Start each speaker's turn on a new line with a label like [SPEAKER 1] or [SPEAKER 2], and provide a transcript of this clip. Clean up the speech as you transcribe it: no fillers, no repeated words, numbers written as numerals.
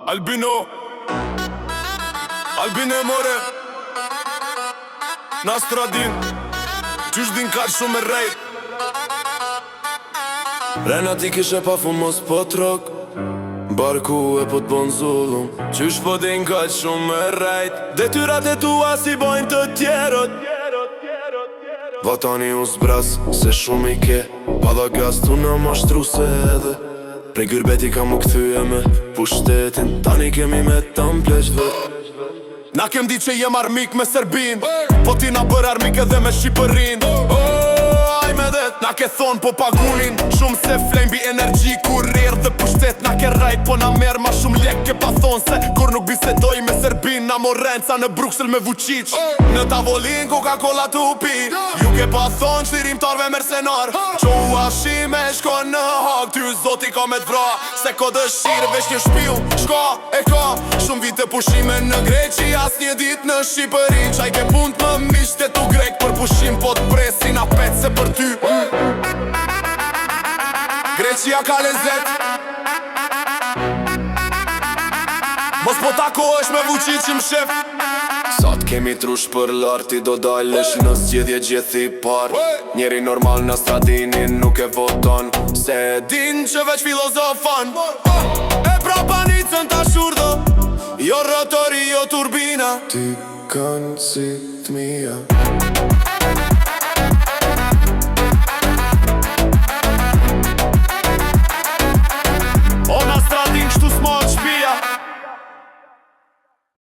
[SPEAKER 1] Albino Albine more Nastradin Qysh din ka shumë e rejt
[SPEAKER 2] Rena ti kishe pa fumos po trok Barku e po t'bon zullum Qysh po din ka shumë e rejt Detyrat e tua si bojnë të tjerot Vatani u zbras se shumë i ke Palla gas tu në mashtru se edhe Prej gyrbeti ka mu këthyje me pushtetin Tani kemi me tam pleqve
[SPEAKER 1] Na kem di që jem armik me Serbin Po ti na bër armik edhe me Shqipërin Aj me det Na ke thon po pagunin Shumë se flejm bi energji kur rrë dhe pushtet Na ke rajt po na merë ma shumë lek ke pa thon se Kur nuk bisedoj me Serbin Na morenca në Bruxelles me Vučić Në tavolin Coca-Cola të upi Ju ke pa thon qëtirimtarve mercenar Qo u ashime shko në hak Ty zoti ka me t'vra Se ko dëshirë vesh një shpiu Shko e ka Shumë vite pushime në Greqi As një dit në Shqipëri Qaj ke pun të më mishte t'u grek Për pushim po t'presin a pet se për ty Greqia ka lezet Mos po tako është me Vučićin shef
[SPEAKER 2] Sa t'kemi trush për larti do dalësh në zgjedhje gjithi par Njeri normal në stradinin nuk e voton Se
[SPEAKER 1] din që veç filozofan E pra panicën ta shurdo Jo rotori, jo turbina
[SPEAKER 2] Ty kanë si t'mija